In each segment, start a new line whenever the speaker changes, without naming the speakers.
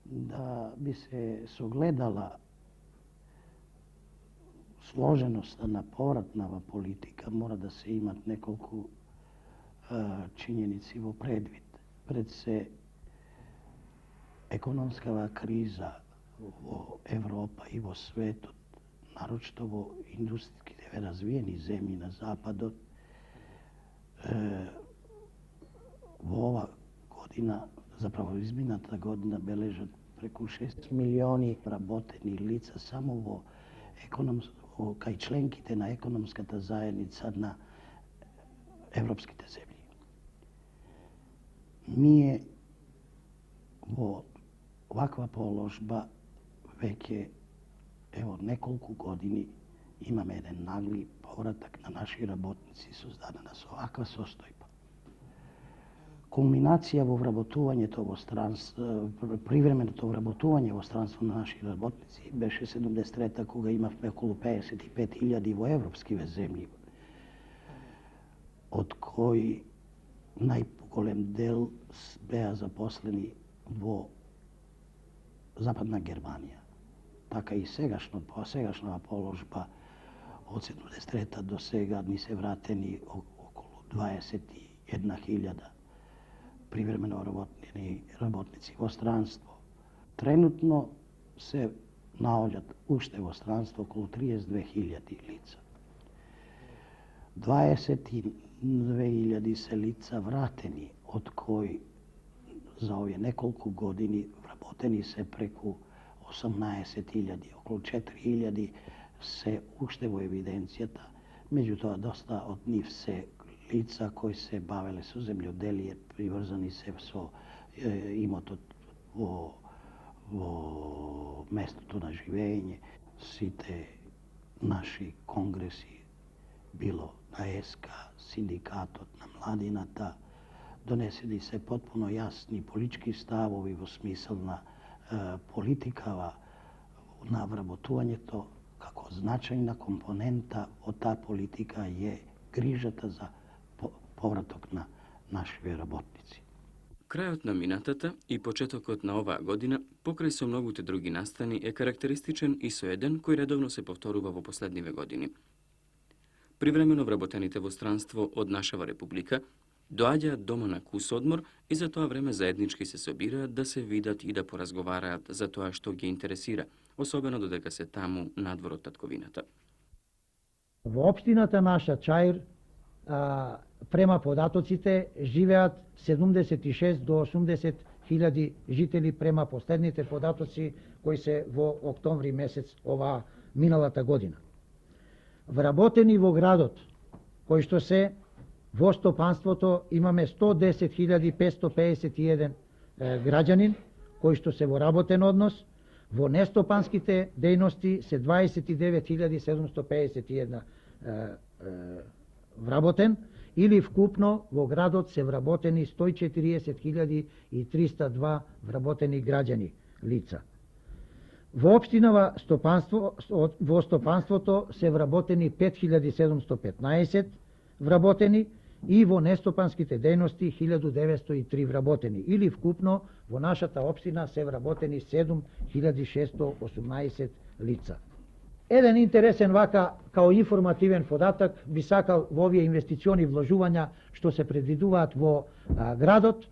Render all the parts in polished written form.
da bi se sagledala složenost na povratna politika, mora da se imat nekoliko činjenici vo predvid. Pred se ekonomska kriza u Evropa i vo svetu, naročito vo industrijski razvijeni zemlji na zapadu, ova godina, zapravo izminata godina, beleže preko 6 milioni работени lica samo vo kaj členkite na ekonomskata zajednica na evropskite zemlji. Mi je ovakva položba već je nekoliko godini imamo jedan nagli povratak na naši rabotnici su danas ovakva sostojba. Kulminacija vo vrabotovanje togo stranstva, privremeno to vrabotovanje vo stranstvo na naši rabotnici beše 73. koga ima okolo 55.000 vo evropski zemlji, od koji najgolem del beja zaposleni vo zapadna Germanija. Taka i segašnja položba od 73. do sega ni se vrateni okolo 21.000 privremeno rabotnici vo stranstvo. Trenutno se naođat ušte vo stranstvo okolo 32.000 lica. 22.000 se lica vrateni, od koji za ove nekoliko godini raboteni se preko 18.000, okolo 4.000 se ušte vo evidencijata. Međutim, dosta od njih se lica koji se bavile su zemljodelije, privrzani se so imoto vo mesto to na živenje. Svi te naši kongresi, bilo na SK, sindikato, na mladinata, doneseni se potpuno jasni politički stavovi vo smislna politikava na vrabotovanje to kako značajna komponenta od ta politika je grižata za povratok na naši rabotnici.
Крајот на минатата и почетокот на оваа година, покрај со многуте други настани, е карактеристичен и со еден кој редовно се повторува во последниве години. Привремено вработените во странство од нашава република доаѓаат дома на кус одмор и за тоа време заеднички се собираат да се видат и да поразговараат за тоа што ги интересира, особено додека се таму надвор од татковината.
Во општината наша Чаир, према податоците, живеат 76 до 80 хиляди жители према последните податоци кои се во октомври месец оваа миналата година. Вработени во градот, кои што се во стопанството, имаме 110.551 граѓанин кои што се во работен однос, во нестопанските дејности се 29.751 вработен, или вкупно во градот се вработени 140.302 вработени граѓани лица. Во општинава во стопанството се вработени 5.715 вработени и во нестопанските дејности 1.903 вработени, или вкупно во нашата општина се вработени 7.618 лица. Еден интересен вака као информативен податок би сакал во овие инвестициони вложувања што се предвидуваат во градот,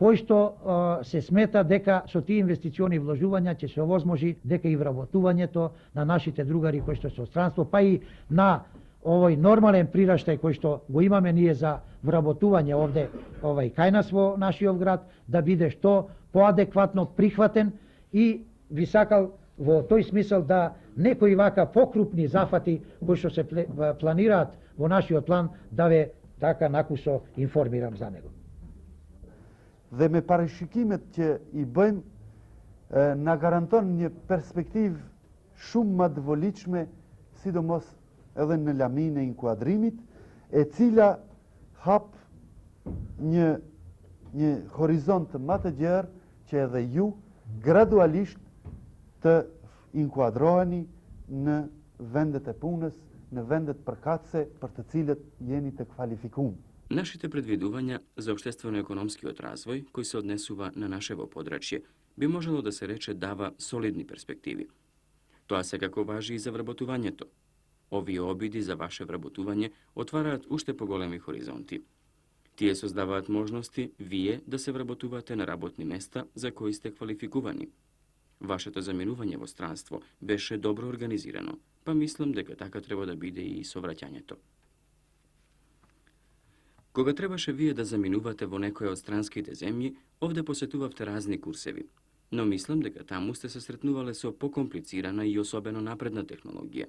кој што се смета дека со тие инвестициони вложувања ќе се овозможи дека и вработувањето на нашите другари кои што се од странство, па и на овој нормален прираштај кој што го имаме ние за вработување овде кај нас во нашиот град, да биде што поадекватно прихватен и би сакал во тој смисол да некои вака покрупни зафати кои што се планираат во нашиот план да ве така накусо информирам за него.
Dhe me parashikimet që i bëjmë, na garanton një perspektiv shumë më të voliçme, sidomos edhe në lamin e inkuadrimit, e cila hap një horizont më të gjerë që edhe ju gradualisht të inkuadroheni në vendet e punës, në vendet përkatëse për të cilët jeni të kvalifikuar.
Нашите предвидувања за општествено-економскиот развој, кој се однесува на нашево подрачје, би можело да се рече дава солидни перспективи. Тоа секако важи и за вработувањето. Овие обиди за ваше вработување отвараат уште поголеми хоризонти. Тие создаваат можности вие да се вработувате на работни места за кои сте квалификувани. Вашето заминување во странство беше добро организирано, па мислам дека така треба да биде и со враќањето. Кога требаше вие да заминувате во некоја од странските земји, овде посетувавте разни курсеви, но мислам дека таму сте се сретнувале со покомплицирана и особено напредна технологија.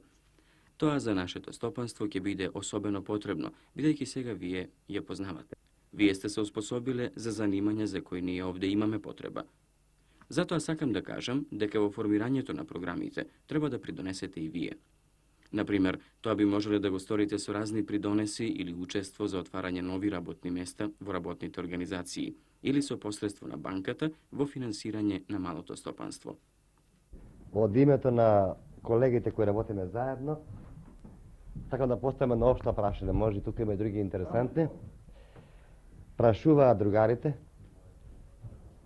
Тоа за нашето стопанство ќе биде особено потребно, бидејќи сега вие ја познавате. Вие сте се успособиле за занимања за кои ние овде имаме потреба. Затоа сакам да кажам дека во формирањето на програмите треба да придонесете и вие. Например, тоа би можеле да го сторите со разни придонеси или учество за отварање нови работни места во работните организации или со посредство на банката во финансирање на малото стопанство.
Од името на колегите кои работиме заедно, сакам да поставам едно општо прашање, може тука има и други интересантни. Прашуваат другарите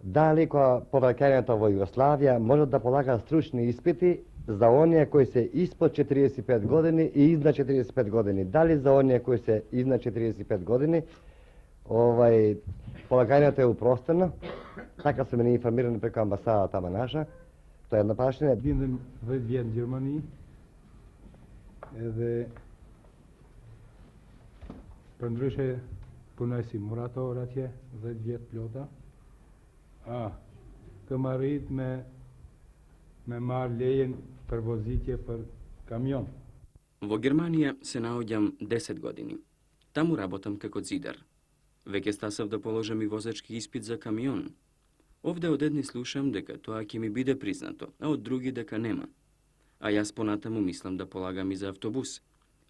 дали кога по враќањето во Југославија можат да полагаат стручни испити за оние кои се испод 45 години и изнад 45 години. Дали за оние кои се изнад 45 години полагањето е упростено? Така сме ни информирани преку амбасадата тама наша. Тоа е едно прашање.
Bindem 10 vjet në Gjermani, edhe përndryshe punoj si murator atje, 10 vjet plota. Kam arrit me marr lejen për vozitje për kamion.
Во Германија се наоѓам 10 години. Таму работам како зидар. Веќе стасав да положам и возачки испит за камион. Овде од едни слушам дека тоа ќе ми биде признато, а од други дека нема. А јас понатаму мислам да полагам и за автобус.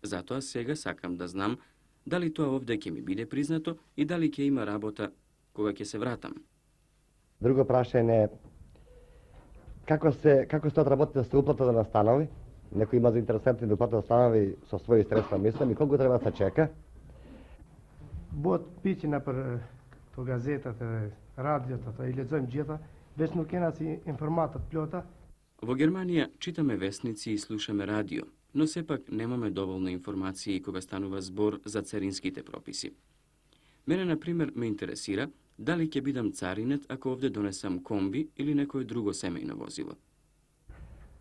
Затоа сега сакам да знам дали тоа овде ќе ми биде признато и дали ќе има работа кога ќе се вратам.
Друго прашање е како се работите со уплата на станови? Некој има заинтересантни да уплата станови со своји средства, мислам, и колку треба да се чека?
Bëhet pyetje për to gazetat e radiot, ato i lexojmë gjitha, veç nuk kena si informata të plota.
Во Германија читаме весници и слушаме радио, но сепак немаме доволно информации кога станува збор за царинските прописи. Мене, например, ме интересира дали ќе бидам царинет ако овде донесам комби или некое друго семејно возило.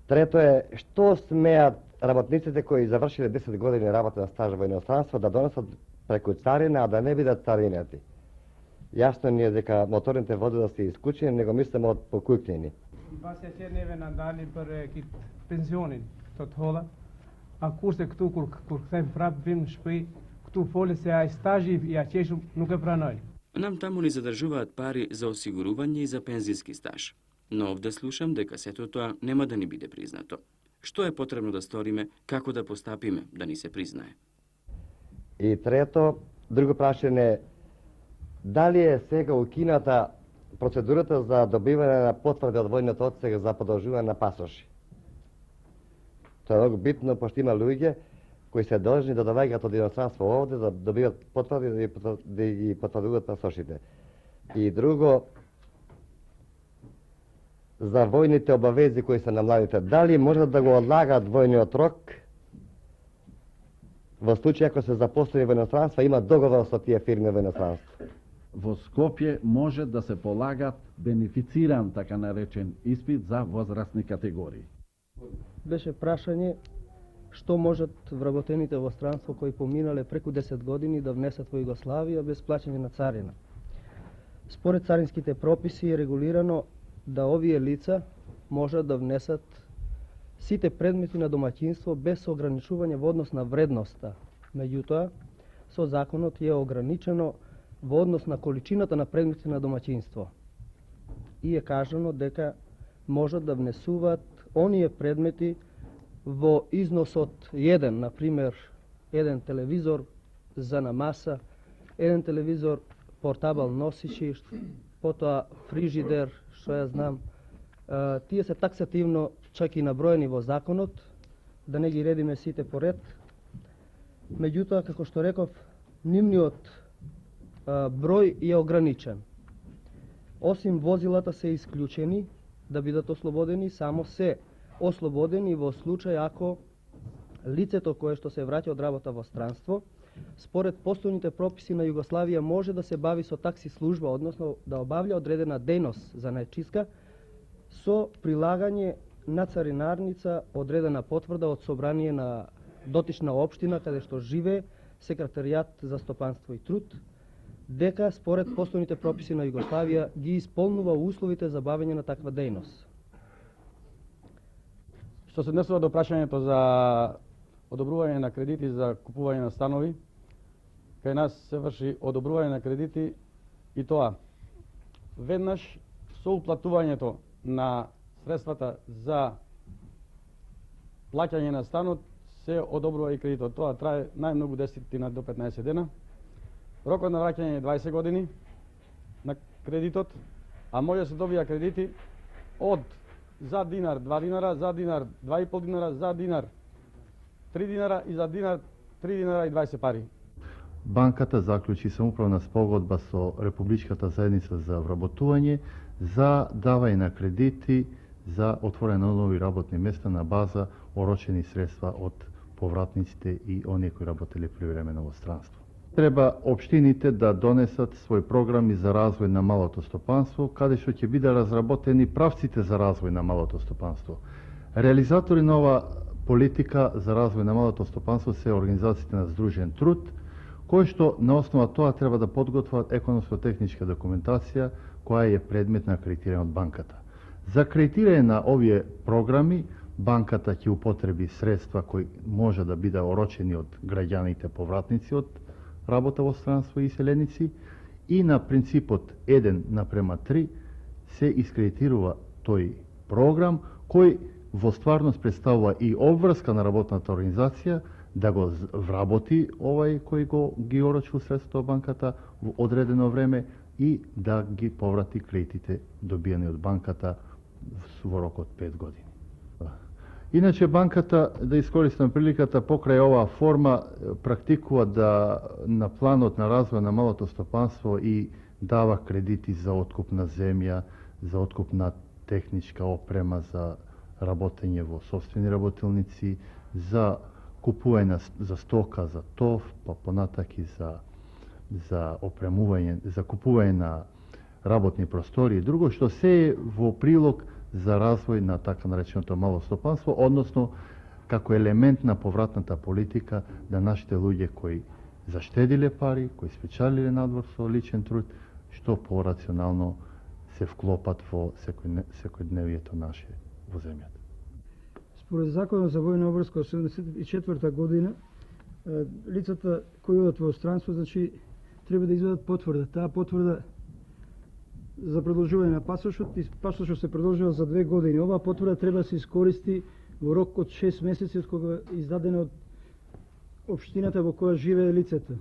Трето е, што смеат работниците кои завршиле 10 години работен стаж во иностранство да донесат преку царина, а да не бидат царинети? Јасно ни е дека моторните возила се исклучени, него мислам од покупнени.
Pasi që neve na ndalin për kit pensionin, këto të holla. A kurse këtu kur kthejmë prap vim në shtëpi, këtu folë se ai stazhi i aqeshëm nuk e pranojnë.
Нам таму ни задржуваат пари за осигурување и за пензиски стаж. Но овде слушам дека сето тоа нема да ни биде признато. Што е потребно да сториме, како да постапиме да ни се признае?
И трето, друго прашање, дали е сега укината процедурата за добивање на потврди од војниот одсек за продолжување на пасоши? Тоа е многу битно, пошто има луѓе кои се должни да доаѓаат од иностранство овде да добиват потврди да ги потврдуваат пасошите. И друго, за војните обавези кои се на младите, дали можат да го одлагаат војниот рок во случај ако се запослени во иностранство, има договор со тие фирми во иностранство?
Во Скопје може да се полагат бенефициран, така наречен, испит за возрастни категории.
Беше прашање што можат вработените во странство кои поминале преку 10 години да внесат во Југославија без плаќање на царина. Според царинските прописи е регулирано да овие лица можат да внесат сите предмети на домаќинство без ограничување во однос на вредноста. Меѓутоа, со законот е ограничено во однос на количината на предмети на домаќинство. И е кажано дека можат да внесуваат оние предмети во износ од еден, например, еден телевизор за намаса, еден телевизор портабал носичи, потоа фрижидер, што ја знам. Тие се таксативно чак и наброени во законот, да не ги редиме сите по ред. Меѓутоа, како што реков, нивниот број е ограничен. Осим возилата се исклучени да бидат ослободени, само се ослободени во случај ако лицето кое што се враќа од работа во странство, според постојните прописи на Југославија може да се бави со такси служба, односно да обавља одредена дејност за најчистка со прилагање на царинарница одредена потврда од собрание на дотична општина каде што живее секретаријат за стопанство и труд, дека според постојните прописи на Југославија ги исполнува условите за бавење на таква дејност.
Што се однесува до прашањето за одобрување на кредити за купување на станови, кај нас се врши одобрување на кредити и тоа веднаш со уплатувањето на средствата за плаќање на станот се одобрува и кредитот. Тоа трае најмногу 10 до 15 дена. Рокот на враќање е 20 години на кредитот, а може да се добија кредити од за динар 2 динара, за динар 2,5 динара, за динар 3 динара и за динар 3 динара и 20 пари.
Банката заклучи самоуправна спогодба со Републичката заедница за вработување за давање на кредити за отворање на нови работни места на база орочени средства од повратниците и оние кои работеле привремено во странство. Треба општините да донесат своји програми за развој на малото стопанство, каде што ќе биде разработени правците за развој на малото стопанство. Реализатори на ова политика за развој на малото стопанство се организациите на Здружен труд, кои што на основа тоа треба да подготват економско-техничка документација која е предмет на кредитирање од банката. За кредитирање на овие програми, банката ќе употреби средства кои може да биде орочени од граѓаните повратници од работа во странство и иселеници и на принципот 1:3 се искредитирува тој програм кој во стварност представува и обврска на работната организација да го вработи овај кој ги орочил средството од банката во одредено време и да ги поврати кредитите добиени од банката во рок од 5 години. Иначе банката, да искористам приликата, покрај оваа форма практикува да на планот на развој на малото стопанство и дава кредити за откуп на земја, за откуп на техничка опрема за работење во собствени работилници, за купување за стока, за тов, па понатак и за опремување, за купување на работни простори и друго, што се е во прилог за развој на така нареченото мало стопанство, односно како елемент на повратната политика да нашите луѓе кои заштедиле пари, кои спечалиле надвор со личен труд, што порационално се вклопат во секојдневието наше во земјата.
Според Законот за војна обврска од 1974 година, лицата кои одат во странство, значи, треба да изведат потврда. Таа потврда за продолжување на пасошот, и пасошот се продолжува за 2 години. Оваа потврда треба да се искористи во рок од 6 месеци од кога е издадена од општината во која живее лицето.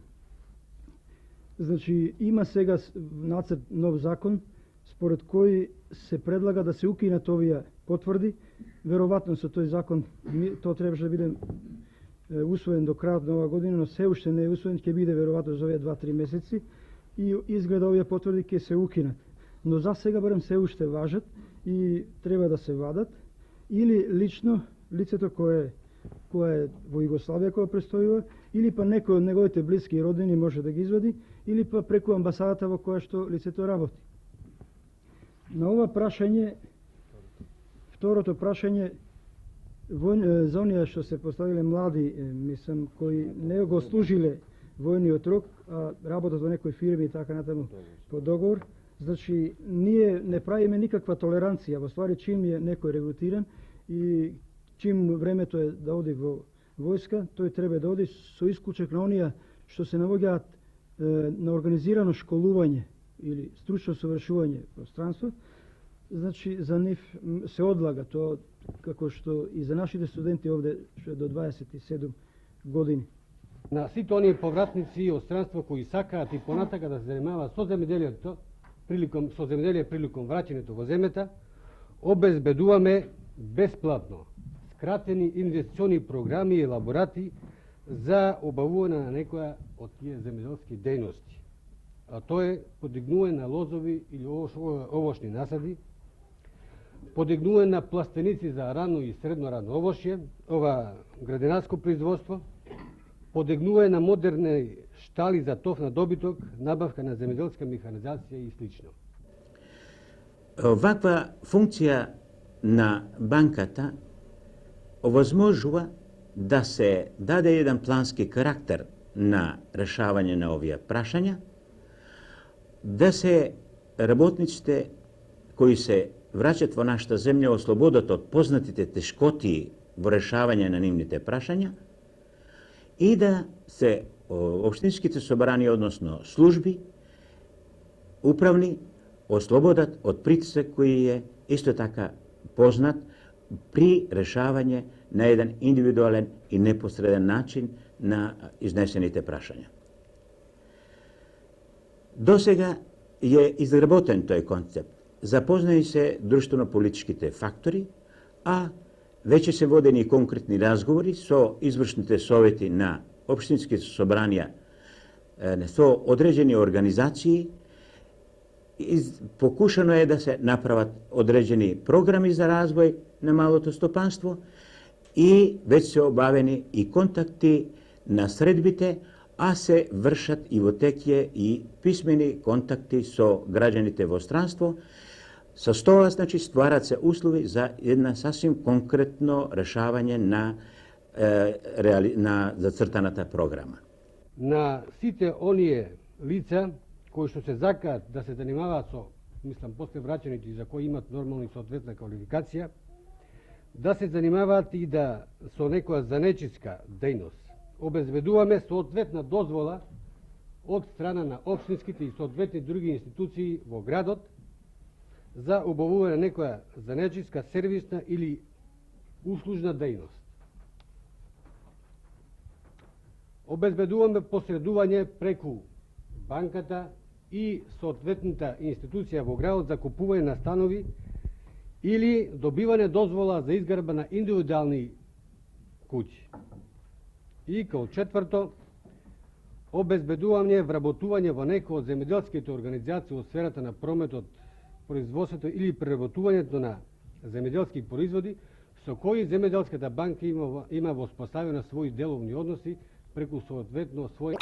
Значи, има сега нацрт нов закон, според кој се предлага да се укинат овие потврди. Веројатно со тој закон тоа требаше да биде усвоен до крајот на оваа година, но се уште не е усвоен, ќе биде веројатно за овие 2-3 месеци и изгледа овие потврди ќе се укинат. Но за сега барем се уште важат и треба да се вадат или лично лицето кое е во Југославија која престојува, или па некој од неговите блиски и роднини може да ги извади, или па преку амбасадата во која што лицето работи. На ова прашање, второто прашање, за оние што се поставиле млади, мислам, кои не го служиле војниот рок, а работат во некои фирми и така натаму по договор, значи ние не правиме никаква толеранција, во ствари чим е некој регрутиран и чим времето е да оди во војска, тој треба да оди со исклучок на оние што се наоѓаат на организирано школување или стручно совршување во странство, значи за нив се одлага тоа, како што и за нашите студенти овде што е до 27 години.
На сите оние повратници од странство кои сакаат и понатака да се занимаваат со земјоделието, приликом враќањето во земјата, обезбедуваме бесплатно скратени инвестициони програми и елаборати за обавување на некоја од тие земјоделски дејности. а тоа е подигнување на лозови или овошни насади, подигнување на пластеници за рано и средно рано овошје, градинарско производство, подигнување на модерни штали за тов на добиток, набавка на земјоделска механизација и слично.
Ваква функција на банката овозможува да се даде еден плански карактер на решавање на овие прашања, да се работниците кои се враќат во нашата земја ослободат од познатите тешкоти во решавање на нивните прашања и да се општинските собрани, односно служби, управни, ослободат од притисок кој е исто така познат при решавање на еден индивидуален и непосреден начин на изнесените прашања. Досега е изработен тој концепт. Запознаи се друштвено-политичките фактори, а веќе се водени конкретни разговори со извршните совети на општинските собранија, со одреđени организации. Покушано е да се направат одреđени програми за развој на малото стопанство и веќе се обавени и контакти на средбите, а се вршат и во текје и писмени контакти со граѓаните во странство. Со тоа, значи, стварат се услови за една сасвим конкретно решавање на зацртаната програма.
На сите оние лица кои што се закаат да се занимаваат со, мислам, после враќаните и за кои имат нормална и соодветна квалификација, да се занимаваат и да со некоја занечиска дејност. Обезбедуваме соодветна дозвола од страна на општинските и соодветни други институции во градот за обавување на некоја занечиска, сервисна или услужна дејност. Обезбедуваме посредување преку банката и соодветната институција во градот за купување на станови или добивање дозвола за изградба на индивидуални куќи. И као четврто, обезбедување вработување во некој од земјоделските организации во сферата на прометот, производството или преработувањето на земјоделски производи со кои земјоделската банка има воспоставено своји деловни односи преку соодветно свој